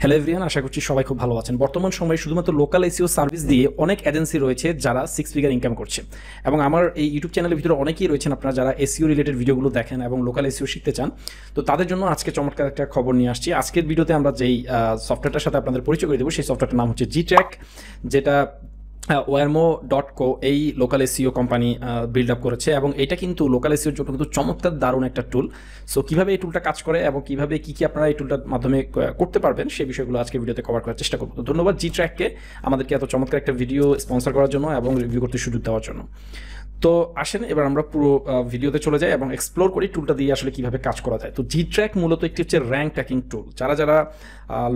Hello everyone, আশা করছি সবাই খুব ভালো আছেন। বর্তমান সময়ে শুধুমাত্র লোকাল এসইও সার্ভিস দিয়ে অনেক এজেন্সি রয়েছে যারা 6 ফিগার ইনকাম করছে, এবং আমার এই ইউটিউব চ্যানেলের ভিতরে অনেকেই রয়েছেন আপনারা যারা এসইও রিলেটেড ভিডিওগুলো দেখেন এবং লোকাল এসইও শিখতে চান। তো তাদের জন্য আজকে চমৎকার একটা খবর নিয়ে আসছি। আজকের ভিডিওতে আমরা যেই সফটওয়্যারটার সাথে আপনাদের পরিচয় করে দেবো সেই সফটওয়্যারটার নাম হচ্ছে জিট্র্যাক, যেটা ওয়ারমো.co এই local SEO company build up করেছে, এবং এটা কিন্তু লোকাল এসইওর জন্য কিন্তু চমৎকার দারুণ একটা টুল। সো কীভাবে এই টুলটা কাজ করে এবং কীভাবে কী আপনারা এই টুলটার মাধ্যমে করতে পারবেন সেই বিষয়গুলো আজকে ভিডিওতে কভার করার চেষ্টা করবো। তো ধন্যবাদ জিট্র্যাককে আমাদেরকে এত চমৎকার একটা ভিডিও স্পন্সর করার জন্য এবং রিভিউ করতে সুযোগ দেওয়ার জন্য। তো আসেন এবার আমরা পুরো ভিডিওতে চলে যাই এবং এক্সপ্লোর করি টুলটা দিয়ে আসলে কীভাবে কাজ করা যায়। তো জিট্র্যাক মূলত একটি হচ্ছে র্যাঙ্ক ট্র্যাকিং টুল। যারা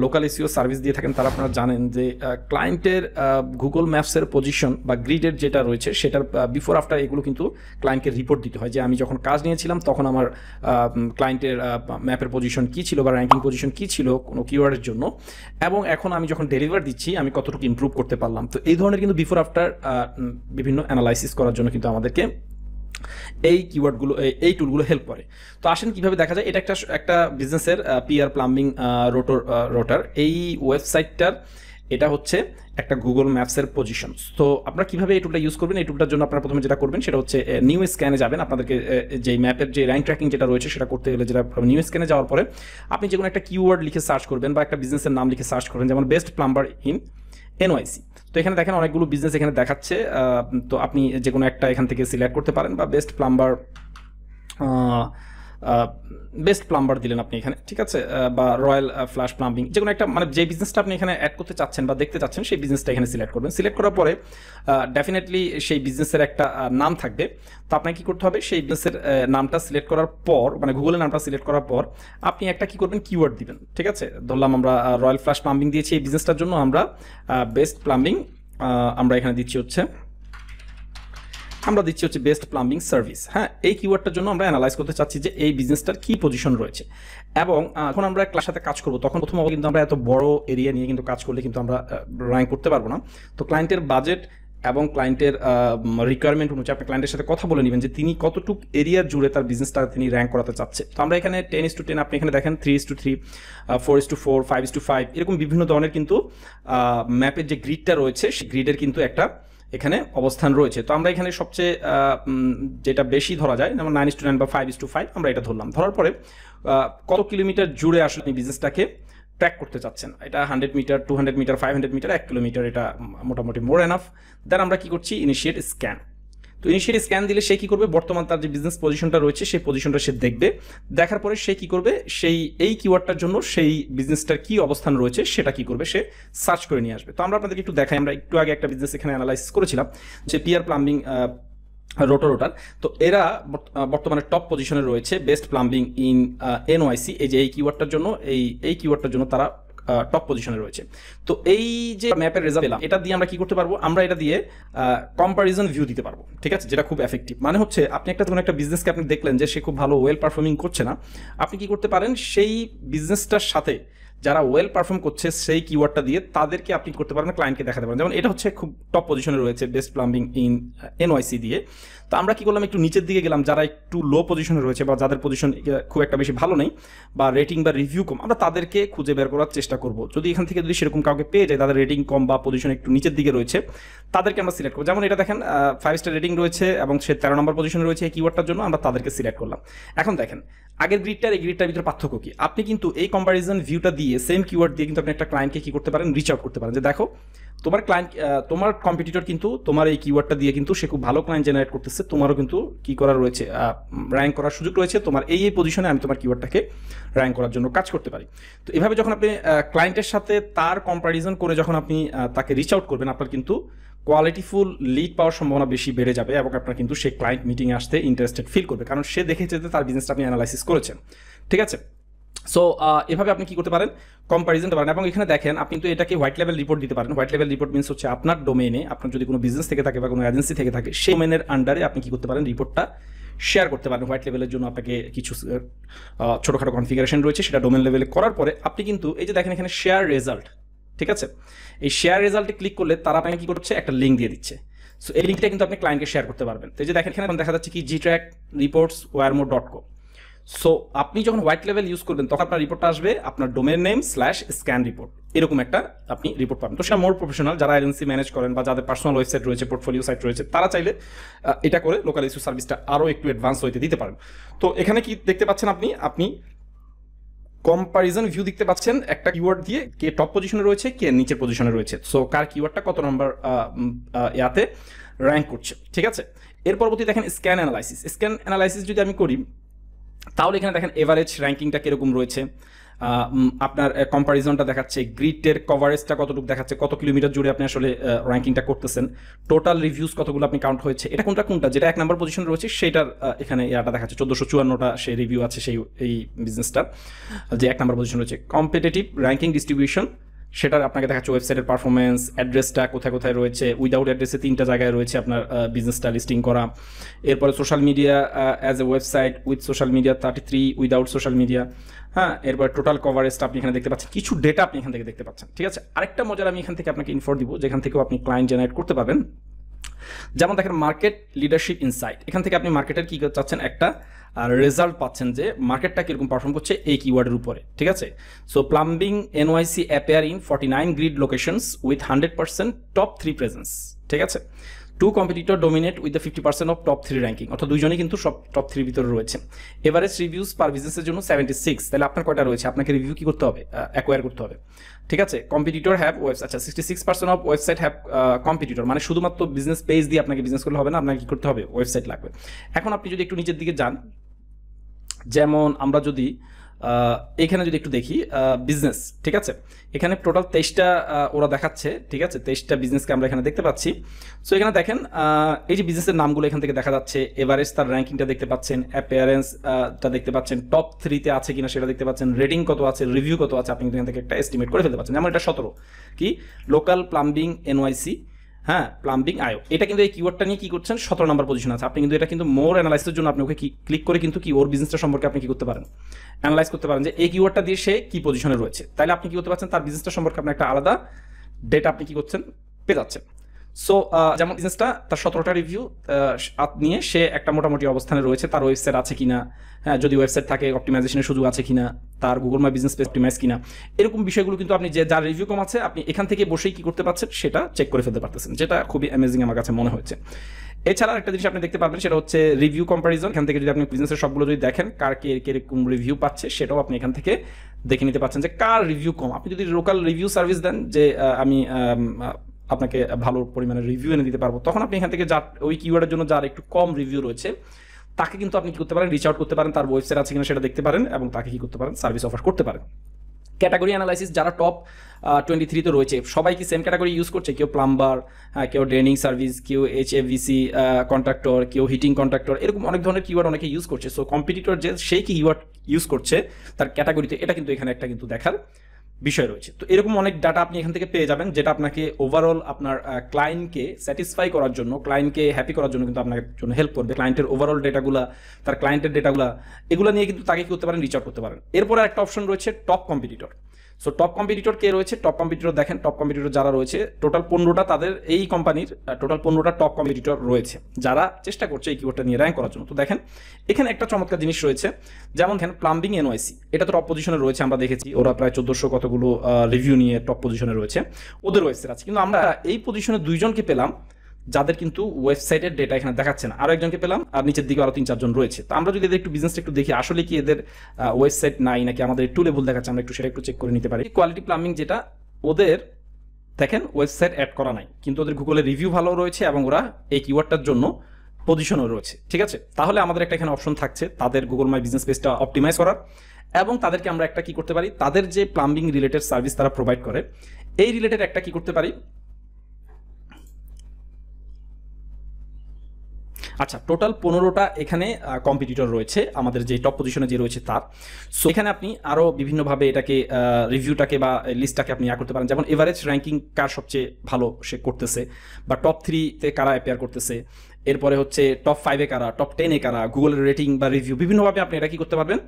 লোকাল এসইও সার্ভিস দিয়ে থাকেন তারা আপনারা জানেন যে ক্লায়েন্টের গুগল ম্যাপসের পজিশন বা গ্রিডের যেটা রয়েছে সেটার বিফোর আফটার এগুলো কিন্তু ক্লায়েন্টকে রিপোর্ট দিতে হয় যে আমি যখন কাজ নিয়েছিলাম তখন আমার ক্লায়েন্টের ম্যাপের পজিশন কী ছিল বা র্যাঙ্কিং পজিশন কী ছিল কোনো কিওয়ার্ডের জন্য, এবং এখন আমি যখন ডেলিভার দিচ্ছি আমি কতটুকু ইমপ্রুভ করতে পারলাম। তো এই ধরনের কিন্তু বিফোর আফটার বিভিন্ন অ্যানালাইসিস করার জন্য কিন্তু আমাদেরকে এই কিওয়ার্ডগুলো এই টুলগুলো হেল্প করে। তো আসেন কিভাবে দেখা যায়। এটা একটা বিজনেসের পিআর প্লাম্বিং রোটার। এই ওয়েবসাইটটার এটা হচ্ছে একটা গুগল ম্যাপসের পজিশন। তো আপনারা কীভাবে এই টুলটা ইউজ করবেন, এই টুলটার জন্য আপনারা প্রথমে যেটা করবেন সেটা হচ্ছে নিউ স্ক্যানে যাবেন। আপনাদেরকে যে ম্যাপের যে র্যাঙ্ক ট্র্যাকিং যেটা রয়েছে সেটা করতে গেলে যেটা নিউ স্ক্যানে যাওয়ার পরে আপনি যে কোনো একটা কিওয়ার্ড লিখে সার্চ করবেন বা একটা বিজনেসের নাম লিখে সার্চ করবেন, যেমন বেস্ট প্লাম্বার ইন NYC। তো এখানে দেখেন অনেকগুলো বিজনেস এখানে দেখাচ্ছে। তো আপনি যে কোনো একটা এখান থেকে সিলেক্ট করতে পারেন, বা বেস্ট প্লাম্বার দিলেন আপনি এখানে, ঠিক আছে, বা রয়্যাল ফ্ল্যাশ প্লাম্বিং, যে কোনো একটা মানে যে বিজনেসটা আপনি এখানে অ্যাড করতে চাচ্ছেন বা দেখতে চাচ্ছেন সেই বিজনেসটা এখানে সিলেক্ট করবেন। সিলেক্ট করার পরে ডেফিনেটলি সেই বিজনেসের একটা নাম থাকবে। তো আপনাকে কী করতে হবে, সেই বিজনেসের নামটা সিলেক্ট করার পর মানে গুগলের নামটা সিলেক্ট করার পর আপনি একটা কী করবেন, কিওয়ার্ড দিবেন। ঠিক আছে, ধরলাম আমরা রয়্যাল ফ্ল্যাশ প্লাম্বিং দিয়েছি এই বিজনেসটার জন্য, আমরা বেস্ট প্লাম্বিং আমরা এখানে দিচ্ছি হচ্ছে বেস্ট প্লাম্বিং সার্ভিস। হ্যাঁ, এই কিওয়ার্ডটার জন্য আমরা অ্যানালাইজ করতে চাচ্ছি যে এই বিজনেসটার কি পজিশন রয়েছে, এবং এখন আমরা ক্লাসের সাথে কাজ করব তখন প্রথম কিন্তু আমরা এত বড় এরিয়া নিয়ে কিন্তু কাজ করলে কিন্তু আমরা র্যাঙ্ক করতে পারবো না। তো ক্লায়েন্টের বাজেট এবং ক্লায়েন্টের রিকোয়ারমেন্ট অনুযায়ী আপনি ক্লায়েন্টের সাথে কথা বলে নেবেন যে তিনি কতটুকু এরিয়া জুড়ে তার বিজনেসটা তিনি র্যাঙ্ক করাতে চাচ্ছে। তো আমরা এখানে 10:10 আপনি এখানে দেখেন 3:3, 4:4, 5:5 এরকম বিভিন্ন ধরনের কিন্তু ম্যাপের যে গ্রিডটা রয়েছে সেই গ্রিডের কিন্তু একটা এখানে অবস্থান রয়েছে। তো আমরা এখানে সবচেয়ে যেটা বেশি ধরা যায় যেমন 9:9 বা 5:5 আমরা এটা ধরলাম। ধরার পরে কত কিলোমিটার জুড়ে আসলে আপনি বিজনেসটাকে ট্র্যাক করতে চাচ্ছেন, এটা 100 মিটার, 200 মিটার, 500 মিটার, 1 কিলোমিটার, এটা মোটামুটি মোর এনাফ। দেন আমরা কি করছি, ইনিশিয়েট স্ক্যান। তো ইনিশিয়েট স্ক্যান দিলে সে কী করবে, বর্তমান তার যে বিজনেস পজিশনটা রয়েছে সেই পজিশনটা সে দেখবে। দেখার পরে সে কী করবে, এই কিওয়ার্ডটার জন্য সেই বিজনেসটার কী অবস্থান রয়েছে সেটা কী করবে, সে সার্চ করে নিয়ে আসবে। তো আমরা আপনাদেরকে একটু দেখাই, আমরা একটু আগে একটা বিজনেস এখানে অ্যানালাইসিস করেছিলাম যে পিআর প্লাম্বিং রোটার। তো এরা বর্তমানে টপ পজিশনে রয়েছে, বেস্ট প্লাম্বিং ইন NYC। এই যে এই কিওয়ার্ডটার জন্য এই কিওয়ার্ডটার জন্য তারা টপ পজিশনে রয়েছে। তো এই যে ম্যাপের রেজাল্ট পেলাম এটা দিয়ে আমরা কি করতে পারবো, আমরা এটা দিয়ে কম্পারিজন ভিউ দিতে পারবো। ঠিক আছে, যেটা খুব এফেক্টিভ। মানে হচ্ছে আপনি কোনো একটা বিজনেসকে আপনি দেখলেন যে সে খুব ভালো ওয়েল পারফর্মিং করছে না, আপনি কি করতে পারেন, সেই বিজনেসটার সাথে যারা ওয়েল পারফর্ম করছে সেই কিওয়ার্ডটা দিয়ে তাদেরকে আপনি করতে পারেন ক্লায়েন্টকে দেখাতে পারেন। যেমন এটা হচ্ছে খুব টপ পজিশনে রয়েছে বেস্ট প্লাম্বিং ইন NYC দিয়ে। তো আমরা কি করলাম, একটু নিচের দিকে গেলাম, যারা একটু লো পজিশনে রয়েছে বা যাদের পজিশন খুব একটা বেশি ভালো নেই বা রেটিং বা রিভিউ কম, আমরা তাদেরকে খুঁজে বের করার চেষ্টা করব। যদি এখান থেকে যদি সেরকম কাউকে পেয়ে যায় তাদের রেটিং কম বা পজিশন একটু নিচের দিকে রয়েছে, তাদেরকে আমরা সিলেক্ট করবো। যেমন এটা দেখেন 5 স্টার রেটিং রয়েছে এবং সে 13 নম্বর পজিশনে রয়েছে এই কিওয়ার্ডটার জন্য, আমরা তাদেরকে সিলেক্ট করলাম। এখন দেখেন আগের গ্রিডটার এই গ্রিডটার ভিতরে পার্থক্য কি, আপনি কিন্তু এই কম্পারিজন ভিউটা দিয়ে সেম কিওয়ার্ড দিয়ে কিন্তু আপনি একটা ক্লায়েন্টকে কি করতে পারেন, রিচ আউট করতে পারেন যে দেখো তোমার ক্লায়েন্ট তোমার কম্পিটিটর কিন্তু তোমার এই কিওয়ার্ডটা দিয়ে কিন্তু সে খুব ভালো ক্লায়েন্ট জেনারেট করতেছে, তোমারও কিন্তু কি করার রয়েছে, র্যাঙ্ক করার সুযোগ রয়েছে, তোমার এই পজিশনে আমি তোমার কিওয়ার্ডটাকে র্যাঙ্ক করার জন্য কাজ করতে পারি। তো এভাবে যখন আপনি ক্লায়েন্টের সাথে তার কম্পারিজন করে যখন আপনি তাকে রিচ আউট করবেন, আপনার কিন্তু কোয়ালিটিফুল লিড পাওয়ার সম্ভাবনা বেশি বেড়ে যাবে এবং আপনার কিন্তু সেই ক্লায়েন্ট মিটিংয়ে আসতে ইন্টারেস্টেড ফিল করবে, কারণ সে দেখেছে যে তার বিজনেসটা আপনি অ্যানালাইসিস করেছেন। ঠিক আছে, সো এভাবে আপনি কি করতে পারেন, কম্পারিজন করতে পারেন। এবং এখানে দেখেন আপনি কিন্তু এটাকে হোয়াইট লেভেল রিপোর্ট দিতে পারেন। হোয়াইট লেভেল রিপোর্ট মিনস হচ্ছে আপনার ডোমেইনে, আপনার যদি কোনো বিজনেস থেকে থাকে বা কোনো এজেন্সি থেকে থাকে সেই ডোমেইনের আন্ডারে আপনি কি করতে পারেন, রিপোর্টটা শেয়ার করতে পারেন। হোয়াইট লেভেলের জন্য আপনাকে কিছু ছোটোখাটো কনফিগারেশন রয়েছে, সেটা ডোমেন লেভেলে করার পরে আপনি কিন্তু এই যে দেখেন এখানে শেয়ার রেজাল্ট, ঠিক আছে, এই শেয়ার রেজাল্টে ক্লিক করলে তারা আপনাকে কি করছে, একটা লিঙ্ক দিয়ে দিচ্ছে। সো এই লিঙ্কটা কিন্তু আপনি ক্লায়েন্টকে শেয়ার করতে পারবেন। তো এই যে দেখেন এখানে দেখা যাচ্ছে কি জিট্র্যাক রিপোর্টস ওয়ারমো.co। সো আপনি যখন হোয়াইট লেভেল ইউজ করবেন তখন আপনার রিপোর্টটা আসবে আপনার ডোমেন নেম /স্ক্যান রিপোর্ট, এরকম একটা আপনি রিপোর্ট পাবেন। তো সেটা মোর প্রফেশনাল যারা এজেন্সি ম্যানেজ করেন বা যাদের পার্সোনাল ওয়েবসাইট রয়েছে, পোর্টফোলিও সাইট রয়েছে, তারা চাইলে এটা করে লোকাল ইস্যু সার্ভিসটা আরও একটু অ্যাডভান্স হইতে দিতে পারেন। তো এখানে কি দেখতে পাচ্ছেন আপনি কম্পারিজন ভিউ দেখতে পাচ্ছেন একটা কিওয়ার্ড দিয়ে কে টপ পজিশনে রয়েছে, কে নিচের পজিশনে রয়েছে, সো কার কিওয়ার্ডটা কত নম্বর ইয়াতে র্যাঙ্ক করছে, ঠিক আছে। এর পরবর্তী দেখেন স্ক্যান অ্যানালাইসিস যদি আমি করি তাহলে এখানে দেখেন এভারেজ র্যাঙ্কিংটা কিরকম রয়েছে, আপনার কম্পারিজনটা দেখাচ্ছে, গ্রিডের কভারেজটা কতটুকু দেখাচ্ছে, কত কিলোমিটার জুড়ে আপনি আসলে র্যাঙ্কিংটা করতেছেন, টোটাল রিভিউজ কতগুলো আপনি কাউন্ট হয়েছে, এটা কোনটা যেটা 1 নম্বর পজিশন রয়েছে সেটার এখানে ইয়াটা দেখাচ্ছে 1454টা সেই রিভিউ আছে সেই এই বিজনেসটা যে 1 নম্বর পজিশন রয়েছে। কম্পিটিটিভ র্যাঙ্কিং ডিস্ট্রিবিউশন সেটার আপনাকে দেখাচ্ছে ওয়েবসাইটের পারফরমেন্স, অ্যাড্রেসটা কোথায় কোথায় রয়েছে, উইদাউট অ্যাড্রেসে 3টা জায়গায় রয়েছে আপনার বিজনেসটা লিস্টিং করা। এরপরে social media as a website with social media 33, without social media, হ্যাঁ। এরপর টোটাল কভারেজটা আপনি এখানে দেখতে পাচ্ছেন, কিছু ডেটা আপনি এখান থেকে দেখতে পাচ্ছেন, ঠিক আছে। আরেকটা মজার আমি এখান থেকে আপনাকে ইনফো দিব যেখান থেকেও আপনি ক্লায়েন্ট জেনারেট করতে পারবেন। যেমন দেখেন মার্কেট লিডারশিপ ইনসাইট, এখান থেকে আপনি মার্কেটের কি চাচ্ছেন একটা রেজাল্ট পাচ্ছেন যে মার্কেটটা কিরকম পারফর্ম করছে এই কিওয়ার্ডের উপরে, ঠিক আছে। So plumbing NYC appear in 49 grid locations with 100% top 3 presence, ঠিক আছে। 2 competitor dominate with the 50% of top 3 ranking, অর্থাৎ দুইজনই কিন্তু সব টপ 3 ভিতরে রয়েছে। এভারেজ রিভিউজ পার বিজনেসের জন্য 76, তাহলে আপনার কয়টা রয়েছে, আপনাকে রিভিউ কি করতে হবে, অ্যাকোয়ার করতে হবে, ঠিক আছে। কম্পিটিটর হ্যাভ ওয়েবসাইট, আচ্ছা 66% অফ ওয়েবসাইট হ্যাভ কম্পিটিটর, মানে শুধুমাত্র বিজনেস পেজ দিয়ে আপনাকে বিজনেস করলে হবে না, আপনাকে কি করতে হবে, ওয়েবসাইট লাগবে। এখন আপনি যদি একটু নিচের দিকে যান, যেমন আমরা যদি এখানে যদি একটু দেখি বিজনেস, ঠিক আছে, এখানে টোটাল 23টা ওরা দেখাচ্ছে, ঠিক আছে, 23টা বিজনেসকে আমরা এখানে দেখতে পাচ্ছি। সো এখানে দেখেন এই যে বিজনেসের নামগুলো এখান থেকে দেখা যাচ্ছে, এভারেজ তার র্যাঙ্কিংটা দেখতে পাচ্ছেন, অ্যাপিয়ারেন্সটা দেখতে পাচ্ছেন, টপ 3-তে আছে কিনা সেটা দেখতে পাচ্ছেন, রেটিং কত আছে, রিভিউ কত আছে, আপনি এখান থেকে একটা এস্টিমেট করে ফেলতে পারছেন। যেমন এটা 17 কি লোকাল প্লাম্বিং NYC, হ্যাঁ, প্লাম্বিং আয়ো, এটা কিন্তু এই কিওয়ার্ডটা নিয়ে কি করছেন 17 নম্বর পজিশন আছে। আপনি কিন্তু এটা কিন্তু মোর অ্যানালাইসিসের জন্য আপনি ওকে ক্লিক করে কিন্তু কি ওর বিজনেসটা সম্পর্কে আপনি কি করতে পারেন, অ্যানালাইজ করতে পারেন যে এই কিওয়ার্ডটা দিয়ে সে কি পজিশনে রয়েছে, তাহলে আপনি কি করতে পারছেন তার বিজনেসটা সম্পর্কে আপনি একটা আলাদা ডেটা আপনি কি করছেন পেয়ে যাচ্ছেন। সো যেমন বিজনেসটা তার 17টা রিভিউ নিয়ে সে একটা মোটামুটি অবস্থানে রয়েছে, তার ওয়েবসাইট আছে কিনা, হ্যাঁ যদি ওয়েবসাইট থাকে অপটিমাইজেশনের সুযোগ আছে কিনা, তার Google my business page optimise কিনা, এরকম বিষয়গুলো কিন্তু আপনি যে যার রিভিউ কম আছে আপনি এখান থেকে বসেই কি করতে পারছেন সেটা চেক করে ফেলতে পারতেছেন, যেটা খুবই অ্যামেজিং আমার কাছে মনে হয়েছে। এছাড়া একটা জিনিস আপনি দেখতে পাবেন সেটা হচ্ছে রিভিউ কম্পারিজন, এখান থেকে যদি আপনি বিজনেসের সবগুলো যদি দেখেন কার কিরকম রিভিউ পাচ্ছে সেটাও আপনি এখান থেকে দেখে নিতে পারছেন যে কার রিভিউ কম। আপনি যদি লোকাল রিভিউ সার্ভিস দেন যে আমি আপনাকে ভালো পরিমাণে রিভিউ এনে দিতে পারবো, তখন আপনি এখান থেকে যার ওই কিওয়ার্ডের জন্য যার একটু কম রিভিউ রয়েছে তাকে কিন্তু আপনি কি করতে পারেন, রিচ আউট করতে পারেন, তার ওয়েবসাইট আছে কিনা সেটা দেখতে পারেন এবং তাকে কি করতে পারেন, সার্ভিস অফার করতে পারেন। ক্যাটাগরি অ্যানালাইসিস, যারা টপ 23-তে রয়েছে সবাই কি সেম ক্যাটাগরি ইউজ করছে, কেউ প্লাম্বার, কেউ ড্রেনিং সার্ভিস, কেউ HFVC কন্ট্রাক্টর, কেউ হিটিং কন্ট্রাক্টর, এরকম অনেক ধরনের কিওয়ার্ড অনেকে ইউজ করছে। সো কম্পিটিটর যে সেই কিওয়ার্ড ইউজ করছে তার ক্যাটাগরিতে, এটা কিন্তু এখানে একটা কিন্তু দেখার বিষয় রয়েছে। তো এরকম অনেক ডাটা আপনি এখান থেকে পেয়ে যাবেন, যেটা আপনাকে ওভারঅল আপনার ক্লায়েন্টকে স্যাটিসফাই করার জন্য, ক্লায়েন্টকে হ্যাপি করার জন্য কিন্তু আপনার জন্য হেল্প করবে। ক্লায়েন্টের ওভারঅল ডেটাগুলো, তার ক্লায়েন্টের ডেটাগুলো, এগুলো নিয়ে কিন্তু তাকে কি করতে পারেন, রিচ আউট করতে পারেন। এরপরে একটা অপশন রয়েছে top competitor. So top competitor কে রয়েছে, টপ কম্পিটিটর দেখেন, টপ কম্পিটিটর যারা রয়েছে টোটাল 15টা, তাদের এই কোম্পানির টোটাল 15টা টপ কম্পিটিটর রয়েছে যারা চেষ্টা করছে এই কিওয়ার্ডটা নিয়ে র্যাঙ্ক করার জন্য। তো দেখেন এখানে একটা চমৎকার জিনিস রয়েছে, যেমন দেখেন প্লাম্বিং NYC, এটা তো টপ পজিশনে রয়েছে, আমরা দেখেছি ওরা প্রায় 1400 কতগুলো রিভিউ নিয়ে টপ পজিশনে রয়েছে, ওদের ওয়েবসাইট আছে। কিন্তু আমরা এই পজিশনে 2জনকে পেলাম যাদের কিন্তু ওয়েবসাইটের ডেটা এখানে দেখাচ্ছে না, আরো একজনকে পেলাম, আর নিচের দিকে আরো 3-4 জন রয়েছে। তো আমরা যদি এদের একটু বিজনেসটা একটু দেখি আসলে কি এদের ওয়েবসাইট নাই নাকি আমাদের একটু লেভেল দেখাচ্ছে, আমরা একটু সেটা একটু চেক করে নিতে পারি। কোয়ালিটি প্লাম্বিং, যেটা ওদের দেখেন ওয়েবসাইট অ্যাড করা নাই কিন্তু ওদের গুগলে রিভিউ ভালো রয়েছে এবং ওরা এই কিওয়ার্ডটার জন্য পজিশনও রয়েছে, ঠিক আছে। তাহলে আমাদের একটা এখানে অপশন থাকছে তাদের গুগল মাই বিজনেস পেজটা অপটিমাইজ করার, এবং তাদেরকে আমরা একটা কি করতে পারি, তাদের যে প্লাম্বিং রিলেটেড সার্ভিস তারা প্রোভাইড করে এই রিলেটেড একটা কি করতে পারি, আচ্ছা টোটাল 15টা এখানে কম্পিটিটর রয়েছে আমাদের যে টপ পজিশনে যে রয়েছে তার। সো এখানে আপনি আরও বিভিন্নভাবে এটাকে রিভিউটাকে বা লিস্টটাকে আপনি করতে পারেন, যেমন এভারেজ র্যাঙ্কিং কার সবচেয়ে ভালো সে করতেছে বা টপ 3-তে কারা অ্যাপিয়ার করতেছে, এরপরে হচ্ছে টপ 5-এ কারা, টপ 10-এ কারা, গুগলের রেটিং বা রিভিউ, বিভিন্নভাবে আপনি এটা কি করতে পারবেন,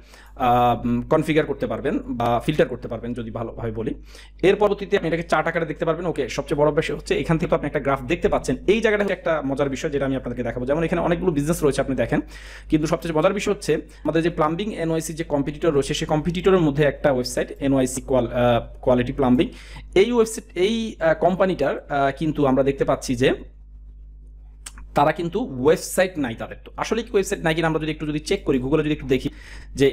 কনফিগার করতে পারবেন বা ফিল্টার করতে পারবেন যদি ভালোভাবে বলি। এর পরবর্তীতে আপনি এটাকে চার্ট আকারে দেখতে পারবেন। ওকে, সবচেয়ে বড় বিষয় হচ্ছে এখান থেকে আপনি একটা গ্রাফ দেখতে পাচ্ছেন। এই জায়গাটা হচ্ছে একটা মজার বিষয় যেটা আমি আপনাদেরকে দেখাবো। যেমন এখানে অনেকগুলো বিজনেস রয়েছে আপনি দেখেন, কিন্তু সবচেয়ে মজার বিষয় হচ্ছে আমাদের যে প্লাম্বিং এনওয়াইসি যে কম্পিটিটর রয়েছে, সেই কম্পিটিটরের মধ্যে একটা ওয়েবসাইট এনওয়াইসি কোয়ালিটি প্লাম্বিং, এই ওয়েবসাইট এই কোম্পানিটার কিন্তু আমরা দেখতে পাচ্ছি যে তারা কিন্তু ওয়েবসাইট নাই তাদের। তো আসলে কি ওয়েবসাইট নাই কিনা আমরা যদি একটু চেক করি, গুগলে যদি একটু দেখি যে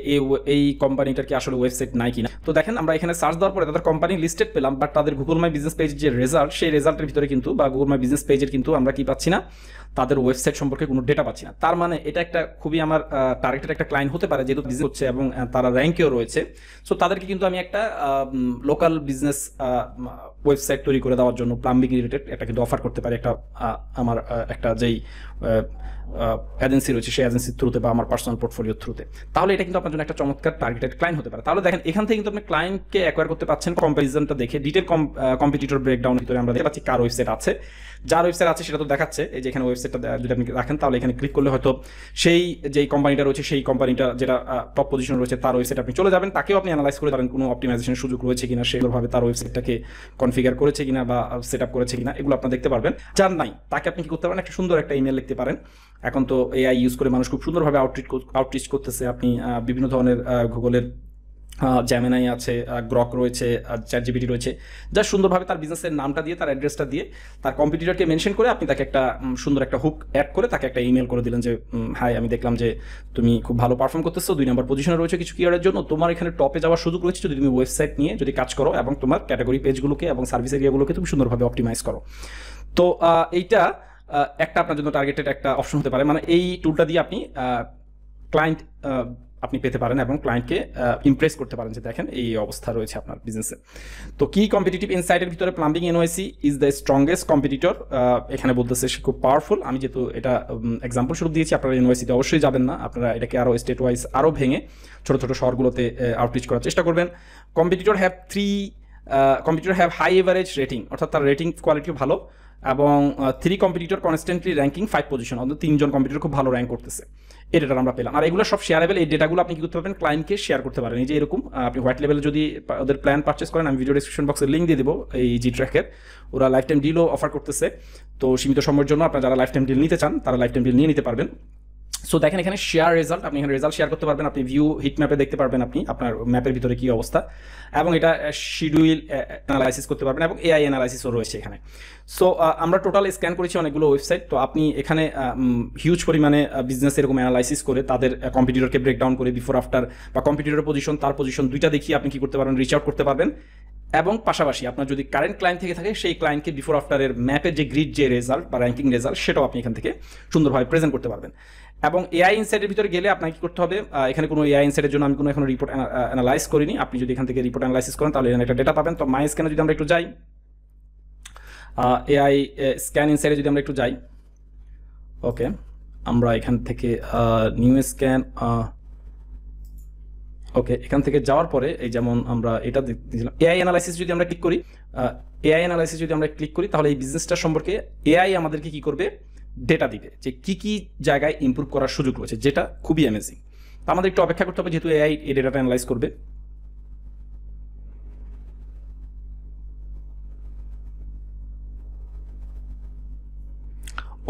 এই কোম্পানিটার কি আসলে ওয়েবসাইট নাই কিনা। তো দেখেন আমরা এখানে সার্চ দেওয়ার পরে তাদের কোম্পানি লিস্টেড পেলাম, বাট তাদের গুগল মাই বিজনেস পেজের যে রেজাল্ট, সেই রেজাল্টের ভিতরে কিন্তু বা গুগল মাই বিজনেস পেজের কিন্তু আমরা কি পাচ্ছি না, তাদের ওয়েবসাইট সম্পর্কে কোনো ডেটা পাচ্ছি না। তার মানে এটা একটা খুবই আমার টার্গেটেড একটা ক্লায়েন্ট হতে পারে, যেহেতু বিজনেস হচ্ছে এবং তারা র্যাঙ্কেও রয়েছে। সো তাদেরকে কিন্তু আমি একটা লোকাল বিজনেস ওয়েবসাইট তৈরি করে দেওয়ার জন্য প্লাম্বিং রিলেটেড এটা কিন্তু অফার করতে পারি, একটা আমার একটা যেই এজেন্সি রয়েছে সেই এজেন্সির থ্রুতে বা আমার পার্সোনাল পোর্টফোলিওর থ্রুতে। তাহলে এটা কিন্তু আপনার জন্য একটা চমৎকার টার্গেটেড ক্লায়েন্ট হতে পারে। তাহলে দেখেন এখান থেকে কিন্তু আপনি ক্লায়েন্টকে অ্যাকোয়ার করতে পারছেন কম্পারিজনটা দেখে। ডিটেল কম্পিটিটর ব্রেকডাউন ভিতরে আমরা দেখতে পাচ্ছি কার ওয়েবসাইট আছে, যার ওয়েবসাইট আছে সেটা তো দেখাচ্ছে। এই যে এখানে ওয়েবসাইটটা যদি আপনি রাখেন তাহলে এখানে ক্লিক করলে হয়তো সেই যেই কোম্পানিটা রয়েছে সেই কোম্পানিটা যেটা টপ পজিশন রয়েছে তার ওয়েবসাইট আপনি চলে যাবেন, তাকেও আপনি অ্যানালাইজ করে পারেন কোনো অপটিমাইজেশনের সুযোগ রয়েছে কিনা, সেভাবে তার ওয়েবসাইটটাকে কনফিগার করেছে কিনা বা সেট আপ করেছে কিনা, এগুলো আপনার দেখতে পারবেন। যার নাই তাকে আপনি কি করতে পারেন, একটা সুন্দর একটা ইমেল লিখতে পারেন। এখন তো এআই ইউজ করে মানুষ খুব সুন্দরভাবে আউটরিচ করতেছে। আপনি বিভিন্ন ধরনের গুগলের জেমিনাই আছে, গ্রক রয়েছে, চ্যাটজিপিটি রয়েছে, যা সুন্দরভাবে তার বিজনেসের নামটা দিয়ে তার অ্যাড্রেসটা দিয়ে তার কম্পিটিটরকে মেনশন করে আপনি তাকে একটা সুন্দর একটা হুক অ্যাড করে তাকে একটা ইমেল করে দিলেন যে হাই, আমি দেখলাম যে তুমি খুব ভালো পারফর্ম করতেছো, 2 নম্বর পজিশনে রয়েছে কিছু কিওয়ার্ডের জন্য, তোমার এখানে টপে যাওয়ার সুযোগ রয়েছে যদি তুমি ওয়েবসাইট নিয়ে যদি কাজ করো এবং তোমার ক্যাটাগরি পেজগুলোকে এবং সার্ভিস এরিয়াগুলোকে তুমি সুন্দরভাবে অপটিমাইজ করো। তো এইটা একটা আপনার জন্য টার্গেটেড একটা অপশন হতে পারে। মানে এই টুলটা দিয়ে আপনি ক্লায়েন্ট আপনি পেতে পারেন এবং ক্লায়েন্টকে ইমপ্রেস করতে পারেন যে দেখেন এই অবস্থা রয়েছে আপনার বিজনেসে। তো কি কম্পিটিটিভ ইনসাইটের ভিতরে plumbing NYC is the strongest competitor, এখানে বলতেছে সে খুব পাওয়ারফুল। আমি যেহেতু এটা এক্সাম্পল স্বরূপ দিয়েছি, আপনারা এনওয়াইসিতে অবশ্যই যাবেন না, আপনারা এটাকে আরও স্টেট ওয়াইজ আরও ভেঙে ছোটো ছোটো শহরগুলোতে আউটরিচ করার চেষ্টা করবেন। Competitor have high average rating, অর্থাৎ তার রেটিং কোয়ালিটিও ভালো, এবং 3 কম্পিটিটর কনস্ট্যান্টলি র্যাঙ্কিং 5 পজিশন, অর্থাৎ 3 জন কম্পিটিটর খুব ভালো র্যাঙ্ক করতেছে। এই ডেটা আমরা পেলাম। আর এগুলো সব শেয়ারেবল। এই ডেটাগুলো আপনি কি করতে পারবেন, ক্লায়েন্টকে শেয়ার করতে পারেন। এই যে এরকম আপনি হোয়াইট লেভেলে যদি ওদের প্ল্যান পারচেস করেন, আমি ভিডিও ডিসক্রিপশন বক্সে লিঙ্ক দিয়ে দেবো এই জি ট্র্যাকের, ওরা লাইফ টাইম ডিলও অফার করতেছে। তো সীমিত সময়ের জন্য আপনারা যারা লাইফ টাইম ডিল নিতে চান তারা লাইফ টাইম ডিল নিয়ে নিতে পারবেন। সো দেখেন এখানে শেয়ার রেজাল্ট, আপনি এখানে রেজাল্ট শেয়ার করতে পারবেন, আপনি ভিউ হিট ম্যাপে দেখতে পারবেন আপনি আপনার ম্যাপের ভিতরে কী অবস্থা, এবং এটা শিডিউল অ্যানালাইসিস করতে পারবেন এবং এআই অ্যানালাইসিসও রয়েছে এখানে। সো আমরা টোটাল স্ক্যান করেছি অনেকগুলো ওয়েবসাইট। তো আপনি এখানে হিউজ পরিমাণে বিজনেস এরকম অ্যানালাইসিস করে তাদের কম্পিটিটরকে ব্রেকডাউন করে বিফোর আফটার বা কম্পিটিটরের পজিশন তার পজিশন দুইটা দেখিয়ে আপনি কি করতে পারবেন, রিচ আউট করতে পারবেন। এবং পাশাপাশি আপনার যদি কারেন্ট ক্লায়েন্ট থেকে থাকে সেই ক্লায়েন্টকে বিফোর আফটারের ম্যাপের যে গ্রিড যে রেজাল্ট বা র্যাঙ্কিং রেজাল্ট সেটাও আপনি এখান থেকে সুন্দরভাবে প্রেজেন্ট করতে পারবেন। এবং এআই ইনসাইটের ভিতরে গেলে আপনাকে কি করতে হবে, এখানে কোনো এআই ইনসাইটের জন্য আমি কোনো এখন রিপোর্ট অ্যানালাইজ করিনি। আপনি যদি এখান থেকে রিপোর্ট অ্যানালাইসিস করেন তাহলে এখানে একটা ডেটা পাবেন। তো মাই স্ক্যানে যদি আমরা একটু যাই, এআই স্ক্যান ইনসাইটে যদি আমরা একটু যাই, ওকে, আমরা এখান থেকে নিউ স্ক্যান, ওকে, এখান থেকে যাওয়ার পরে এই যেমন আমরা এটা দিয়েছিলাম এআই অ্যানালাইসিস যদি আমরা ক্লিক করি, তাহলে এই বিজনেসটা সম্পর্কে এআই আমাদেরকে কি করবে, ডেটা দিবে যে কি কি জায়গায় ইমপ্রুভ করার সুযোগ রয়েছে, যেটা খুবই অ্যামেজিং। তো আমাদের একটু অপেক্ষা করতে হবে যেহেতু এআই এই ডেটাটা অ্যানালাইজ করবে।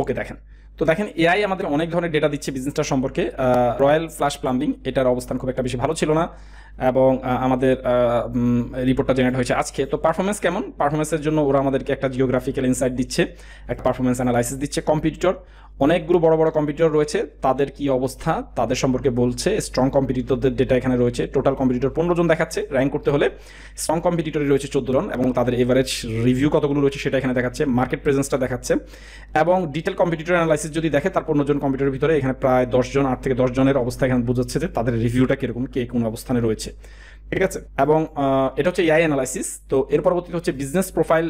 ওকে, দেখেন এআই আমাদের অনেক ধরনের ডেটা দিচ্ছে বিজনেসটা সম্পর্কে। রয়্যাল ফ্লাশ প্লাম্বিং, এটার অবস্থান খুব একটা বেশি ভালো ছিল না এবং আমাদের রিপোর্টটা জেনারেট হয়েছে আজকে। তো পারফরমেন্স কেমন, পারফরমেন্সের জন্য ওরা আমাদেরকে একটা জিওগ্রাফিক্যাল ইনসাইট দিচ্ছে, একটা পারফরমেন্স অ্যানালাইসিস দিচ্ছে। কম্পিটিটর, অনেকগুলো বড় বড় কম্পিটিটর রয়েছে, তাদের কি অবস্থা তাদের সম্পর্কে বলছে। স্ট্রং কম্পিটিটরদের ডেটা এখানে রয়েছে, টোটাল কম্পিটিটর 15 জন দেখাচ্ছে র্যাঙ্ক করতে হলে, স্ট্রং কম্পিটিটরে রয়েছে 14 জন এবং তাদের এভারেজ রিভিউ কতগুলো রয়েছে সেটা এখানে দেখাচ্ছে, মার্কেট প্রেজেন্সটা দেখাচ্ছে। এবং ডিটেল কম্পিটিটর অ্যানালাইসিস যদি দেখে তার 15 জন কম্পিটিটরের ভিতরে এখানে প্রায় 10 জন, 8 থেকে 10 জনের অবস্থা এখানে বোঝাচ্ছে যে তাদের রিভিউটা কিরকম, কে কোন অবস্থানে রয়েছে, ঠিক আছে। এবং এটা হচ্ছে এআই অ্যানালাইসিস। তো এর পরবর্তীতে হচ্ছে বিজনেস প্রোফাইল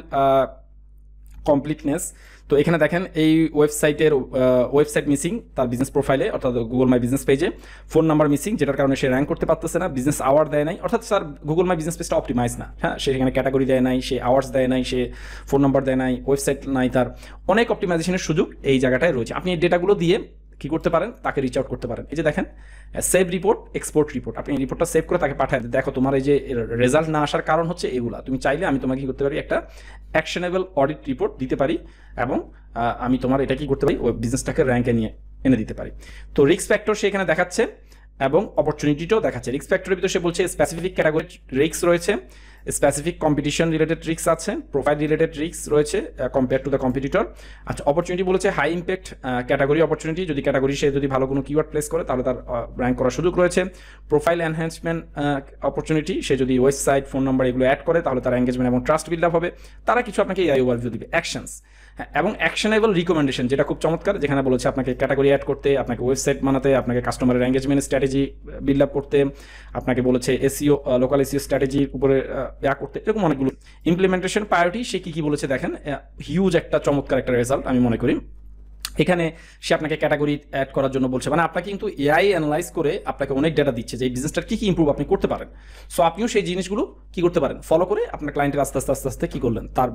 কমপ্লিটনেস। তো এখানে দেখেন এই ওয়েবসাইট মিসিং তার বিজনেস প্রোফাইলে, অর্থাৎ গুগল মাই বিজনেস পেজে ফোন নাম্বার মিসিং, যেটার কারণে সে র্যাঙ্ক করতে পারতেছে না, বিজনেস আওয়ার দেয় নাই, অর্থাৎ স্যার গুগল মাই বিজনেস পেজটা অপটিমাইজ না, হ্যাঁ, সে সেখানে ক্যাটাগরি দেয় নাই, সে আওয়ার্স দেয় নাই, সে ফোন নাম্বার দেয় নাই, ওয়েবসাইট নাই, তার অনেক অপটিমাইজেশনের সুযোগ এই জায়গাটায় রয়েছে। আপনি এই ডেটাগুলো দিয়ে কি করতে পারেন, তাকে রিচ আউট করতে পারেন। এই যে দেখেন সেভ রিপোর্ট, এক্সপোর্ট রিপোর্ট, আপনি রিপোর্টটা সেভ করে তাকে পাঠায়, দেখো তোমার এই যে রেজাল্ট না আসার কারণ হচ্ছে এগুলা, তুমি চাইলে আমি তোমাকে কি করতে পারি, একটা অ্যাকশনেবল অডিট রিপোর্ট দিতে পারি, এবং আমি তোমার এটা কি করতে পারি, ওই বিজনেসটাকে র্যাঙ্কে নিয়ে এনে দিতে পারি। তো রিস্ক ফ্যাক্টর সে এখানে দেখাচ্ছে এবং অপরচুনিটিটাও দেখাচ্ছে। রিস্ক ফ্যাক্টরের ভিতরে সে বলছে স্পেসিফিক ক্যাটাগরি রিস্ক রয়েছে, স্পেসিফিক কম্পিটিশন রিলেটেড রিস্ক আছে, প্রোফাইল রিলেটেড রিস্ক রয়েছে কম্পেয়ার টু দ্য কম্পিটিটর। আচ্ছা, অপরচুনিটি বলেছে হাই ইম্প্যাক্ট ক্যাটাগরি অপরচুনিটি, যদি ক্যাটাগরি সে যদি ভালো কোনো কিওয়ার্ড প্লেস করে তাহলে তার র্যাঙ্ক করার সুযোগ রয়েছে। প্রোফাইল এনহ্যান্সমেন্ট অপরচুনিটি, সে যদি ওয়েবসাইট ফোন নাম্বার এগুলো অ্যাড করে তাহলে তার এঙ্গেজমেন্ট এবং ট্রাস্ট বিল্ড আপ হবে। তারা কিছু আপনাকে এআই ওভারভিউ দিবে। অ্যাকশনস, হ্যাঁ, এবং অ্যাকশনেবল রিকমেন্ডেশন, যেটা খুব চমৎকার, যেখানে বলেছে আপনাকে ক্যাটাগরি অ্যাড করতে, আপনাকে ওয়েবসাইট বানাতে, আপনাকে কাস্টমারের এঙ্গেজমেন্ট স্ট্র্যাটেজি বিল্ড আপ করতে, আপনাকে বলেছে এসইও লোকাল এসইও স্ট্র্যাটেজির উপরে করতে, এরকম অনেকগুলো ইমপ্লিমেন্টেশন প্রায়োরিটি সে কি বলেছে দেখেন, হিউজ একটা চমৎকার একটা রেজাল্ট আমি মনে করি। এখানে সে আপনাকে ক্যাটাগরি অ্যাড করার জন্য বলছে, মানে আপনাকে কিন্তু এআই অ্যানালাইজ করে আপনাকে অনেক ডেটা দিচ্ছে যে এই বিজনেসটার কি ইমপ্রুভ আপনি করতে পারেন। সো আপনিও সেই জিনিসগুলো কি করতে পারেন, ফলো করে আপনার ক্লায়েন্টের আস্তে আস্তে কি করলেন, তার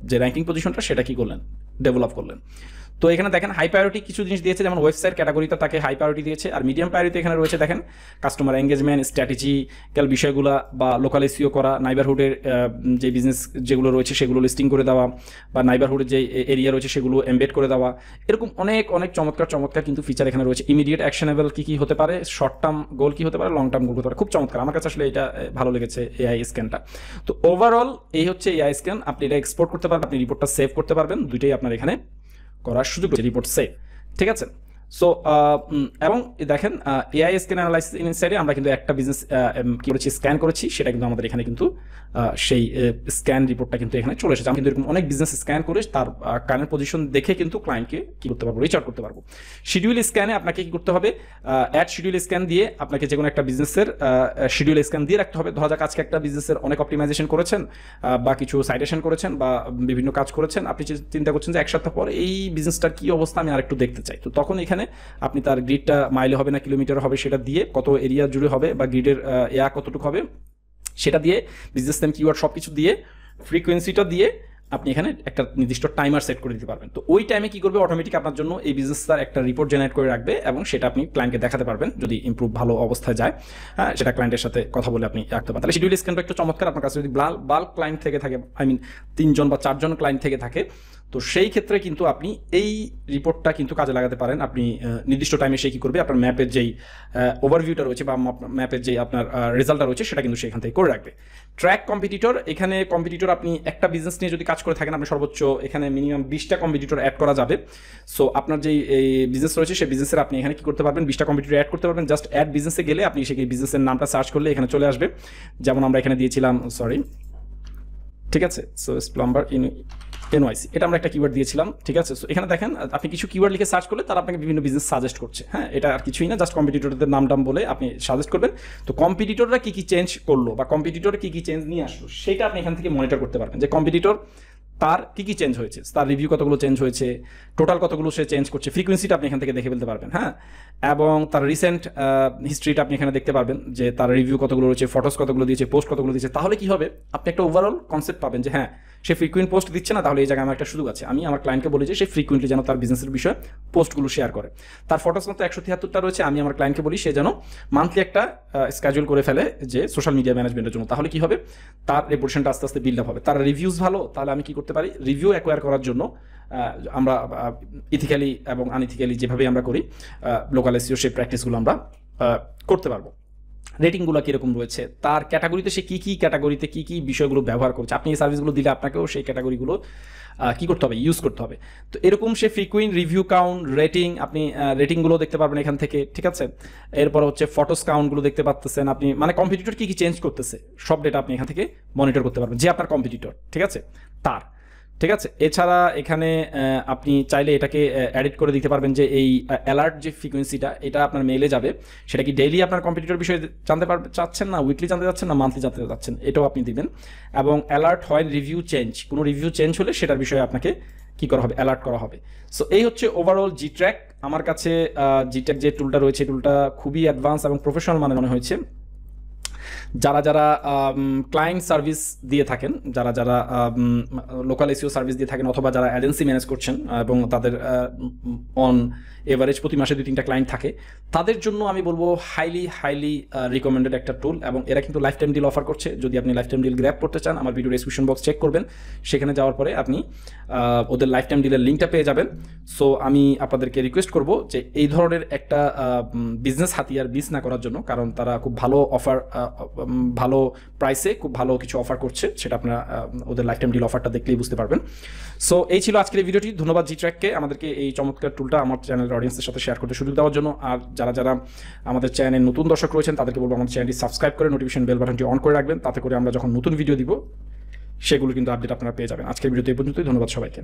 যে র্যাঙ্কিং পজিশনটা সেটা কি করলেন, ডেভেলপ করলেন। তো এখানে দেখেন হাই প্রায়োরিটি কিছু জিনিস দিয়েছে, যেমন ওয়েবসাইট ক্যাটাগরিতে তাকে হাই প্রায়োরিটি দিয়েছে, আর মিডিয়াম প্রায়োরিটি এখানে রয়েছে দেখেন কাস্টমার এঙ্গেজমেন্ট স্ট্র্যাটেজিক্যাল বিষয়গুলো বা লোকাল এসইও করা, নাইবারহুডের যে বিজনেস যেগুলো রয়েছে সেগুলো লিস্টিং করে দেওয়া, বা নাইবারহুডের যে এরিয়া রয়েছে সেগুলো এমবেড করে দেওয়া, এরকম অনেক চমৎকার কিন্তু ফিচার এখানে রয়েছে। ইমিডিয়েট অ্যাকশনেবল কি হতে পারে, শর্ট টার্ম গোল কি হতে পারে, লং টার্ম গোল হতে পারে, খুব চমৎকার। আমার কাছে আসলে এটা ভালো লেগেছে এআই স্ক্যানটা। তো ওভারঅল এই হচ্ছে এআই স্ক্যান, আপনি এটা এক্সপোর্ট করতে পারবেন, আপনি রিপোর্টটা সেভ করতে পারবেন, দুইটাই আপনার এখানে করার সুযোগ রয়েছে, রিপোর্ট সেভ, ঠিক আছে। সো এবং দেখেন এআই স্ক্যান অ্যানালাইসিস ইনসাইডে আমরা কিন্তু একটা বিজনেস কি করেছি, স্ক্যান করেছি, সেটা কিন্তু আমাদের এখানে কিন্তু সেই স্ক্যান রিপোর্টটা কিন্তু এখানে চলে এসেছে। আমি কিন্তু এরকম অনেক বিজনেস স্ক্যান করে তার কারেন্ট পজিশন দেখে কিন্তু ক্লায়েন্টকে কি করতে পারবো, রিচ আউট করতে পারবো। শিডিউল স্ক্যানে আপনাকে কি করতে হবে, অ্যাড শিডিউল স্ক্যান দিয়ে আপনাকে যে কোনো একটা বিজনেসের শিডিউল স্ক্যান দিয়ে রাখতে হবে। ধরা যাক আজকে একটা বিজনেসের অনেক অপটিমাইজেশন করেছেন বা কিছু সাইটেশন করেছেন বা বিভিন্ন কাজ করেছেন, আপনি চিন্তা করছেন যে এক সপ্তাহ পর এই বিজনেসটার কি অবস্থা আমি আরেকটু দেখতে চাই। তো তখন এখানে আপনি তার গ্রিডটা মাইলে হবে না কিলোমিটার হবে সেটা দিয়ে, কত এরিয়া জুড়ে হবে বা গ্রিডের কতটুকু হবে সেটা দিয়ে, বিজনেস নেম কিওয়ার্ড সব কিছু দিয়ে, ফ্রিকোয়েন্সিটা দিয়ে আপনি এখানে একটা নির্দিষ্ট টাইমার সেট করে দিতে পারবেন। তো ওই টাইমে কি করবে, অটোমেটিক আপনার জন্য এই বিজনেসটার একটা রিপোর্ট জেনারেট করে রাখবে এবং সেটা আপনি ক্লায়েন্টকে দেখাতে পারবেন যদি ইমপ্রুভ ভালো অবস্থায় যায়। হ্যাঁ, সেটা ক্লায়েন্টের সাথে কথা বলে আপনি রাখতে পারেন। তাহলে শিডিউল স্ক্যানটা একটু চমৎকার। আপনার কাছে যদি বাল্ক ক্লায়েন্ট থেকে থাকে, 3জন বা 4জন ক্লায়েন্ট থেকে থাকে, তো সেই ক্ষেত্রে কিন্তু আপনি এই রিপোর্টটা কিন্তু কাজে লাগাতে পারেন। আপনি নির্দিষ্ট টাইমে সে কী করবে, আপনার ম্যাপের যেই ওভারভিউটা রয়েছে বা ম্যাপের যেই আপনার রেজাল্টটা রয়েছে সেটা কিন্তু সেখান থেকে করে রাখবে। ট্র্যাক কম্পিটিটর, এখানে কম্পিটিটর আপনি একটা বিজনেস নিয়ে যদি কাজ করে থাকেন, আপনি সর্বোচ্চ এখানে মিনিমাম 20টা কম্পিটিটর অ্যাড করা যাবে। সো আপনার যেই বিজনেস রয়েছে সেই বিজনেসের আপনি এখানে কি করতে পারবেন, 20টা কম্পিটিটর অ্যাড করতে পারবেন। জাস্ট অ্যাড বিজনেসে গেলে আপনি সেই বিজনেসের নামটা সার্চ করলে এখানে চলে আসবে। যেমন আমরা এখানে দিয়েছিলাম, ঠিক আছে, সো প্লাম্বার এনওয়াইসি, এটা আমরা একটা কিওয়ার্ড দিয়েছিলাম, ঠিক আছে। সো এখানে দেখেন আপনি কিছু কিওয়ার্ড লিখে সার্চ করলে তারা আপনাকে বিভিন্ন বিজনেস সাজেস্ট করছে। হ্যাঁ, এটা আর কিছুই না, জাস্ট কম্পিটিটরদের নাম বলে আপনি সাজেস্ট করবেন। তো কম্পিটিটররা কি চেঞ্জ করলো বা কম্পিটিটর কি চেঞ্জ নিয়ে আসলো সেটা আপনি এখান থেকে মনিটর করতে পারবেন, যে কম্পিটিটর তার কি চেঞ্জ হয়েছে, তার রিভিউ কতগুলো চেঞ্জ হয়েছে, টোটাল কতগুলো সে চেঞ্জ করছে, ফ্রিকোয়েন্সিটা আপনি এখান থেকে দেখে ফেলতে পারবেন। হ্যাঁ, এবং তার রিসেন্ট হিস্ট্রিটা আপনি এখানে দেখতে পারবেন, যে তার রিভিউ কতগুলো রয়েছে, ফটোস কতগুলো দিয়েছে, পোস্ট কতগুলো দিয়েছে। তাহলে কি হবে, আপনি একটা ওভারঅল কনসেপ্ট পাবেন যে হ্যাঁ, সে ফ্রিকুয়েন্ট পোস্ট দিচ্ছে না, তাহলে এই জায়গায় আমার একটা সুযোগ আছে, আমি আমার ক্লায়েন্টকে বলি যে সে ফ্রিকুয়েন্টলি যেন তার বিজনেসের বিষয়ে পোস্টগুলো শেয়ার করে। তার ফটোস মতো 173টা রয়েছে, আমি আমার ক্লায়েন্টকে বলি সে যেন মান্থলি একটা স্কেজুল করে ফেলে যে সোশ্যাল মিডিয়া ম্যানেজমেন্টের জন্য। তাহলে কি হবে, তার রেপুটেশনটা আস্তে আস্তে বিল্ড আপ হবে। তার রিভিউজ ভালো, তাহলে আমি কি করতে পারি, রিভিউ অ্যাকোয়ার করার জন্য আমরা ইথিক্যালি এবং আনইথিক্যালি যেভাবে আমরা করি লোকাল এসইও সেই প্র্যাকটিসগুলো আমরা করতে পারবো। রেটিংগুলো কীরকম রয়েছে, তার ক্যাটাগরিতে সে কী ক্যাটাগরিতে কী বিষয়গুলো ব্যবহার করছে, আপনি এই সার্ভিসগুলো দিলে আপনাকেও সেই ক্যাটাগরিগুলো কী করতে হবে, ইউজ করতে হবে। তো এরকম সে ফ্রিকুয়েন্ট রিভিউ কাউন্ট, রেটিং, আপনি রেটিংগুলো দেখতে পারবেন এখান থেকে, ঠিক আছে। এরপর হচ্ছে ফটোস কাউন্টগুলো দেখতে পাচ্ছেন আপনি, মানে কম্পিটিটর কী চেঞ্জ করতেছে সব ডেটা আপনি এখান থেকে মনিটর করতে পারবেন, যে আপনার কম্পিটিটর, ঠিক আছে। তার ঠিক আছে। এছাড়া এখানে আপনি চাইলে এটাকে এডিট করে দিতে পারবেন যে এই অ্যালার্ট যে ফ্রিকোয়েন্সিটা এটা আপনার মেইলে যাবে, সেটা কি ডেইলি আপনার কম্পিটিটর বিষয়ে জানতে চাচ্ছেন, না উইকলি জানতে চাচ্ছেন, না মান্থলি জানতে চাচ্ছেন, এটাও আপনি দিবেন। এবং অ্যালার্ট হয় রিভিউ চেঞ্জ, কোনো রিভিউ চেঞ্জ হলে সেটার বিষয়ে আপনাকে কি করা হবে, অ্যালার্ট করা হবে। সো এই হচ্ছে ওভারঅল জি ট্র্যাক। আমার কাছে জি ট্র্যাক যে টুলটা রয়েছে, টুলটা খুবই অ্যাডভান্স এবং প্রফেশনাল মানের মনে হয়েছে। যারা যারা ক্লায়েন্ট সার্ভিস দিয়ে থাকেন, যারা যারা লোকাল এসইও সার্ভিস দিয়ে থাকেন, অথবা যারা এজেন্সি ম্যানেজ করছেন এবং তাদের অন এভারেজ প্রতি মাসে 2-3টা ক্লায়েন্ট থাকে, তাদের জন্য আমি বলবো হাইলি রিকমেন্ডেড একটা টুল। এবং এরা কিন্তু লাইফ টাইম ডিল অফার করছে। যদি আপনি লাইফ টাইম ডিল গ্র্যাব করতে চান, আমার ভিডিও ডেসক্রিপশন বক্স চেক করবেন, সেখানে যাওয়ার পরে আপনি ওদের লাইফ টাইম ডিলের লিঙ্কটা পেয়ে যাবেন। সো আমি আপনাদেরকে রিকোয়েস্ট করব যে এই ধরনের একটা বিজনেস হাতিয়ার মিস না করার জন্য, কারণ তারা খুব ভালো অফার, ভালো প্রাইসে খুব ভালো কিছু অফার করছে, সেটা আপনারা ওদের লাইফ টাইম ডিল অফারটা দেখলেই বুঝতে পারবেন। সো এই ছিল আজকের এই ভিডিওটি। ধন্যবাদ জি ট্র্যাককে আমাদেরকে এই চমৎকার টুলটা আমার চ্যানেলের অডিয়েন্সের সাথে শেয়ার করতে সুযোগ দেওয়ার জন্য। আর যারা যারা আমাদের চ্যানেলে নতুন দর্শক রয়েছেন, তাদেরকে বলবো আমাদের চ্যানেলটি সাবস্ক্রাইব করে নোটিফিকেশন বেল বাটনটি অন করে রাখবেন, তাতে করে আমরা যখন নতুন ভিডিও দিব সেগুলো কিন্তু আপডেট আপনারা পেয়ে যাবেন। আজকের ভিডিওতে এই পর্যন্তই। ধন্যবাদ সবাইকে।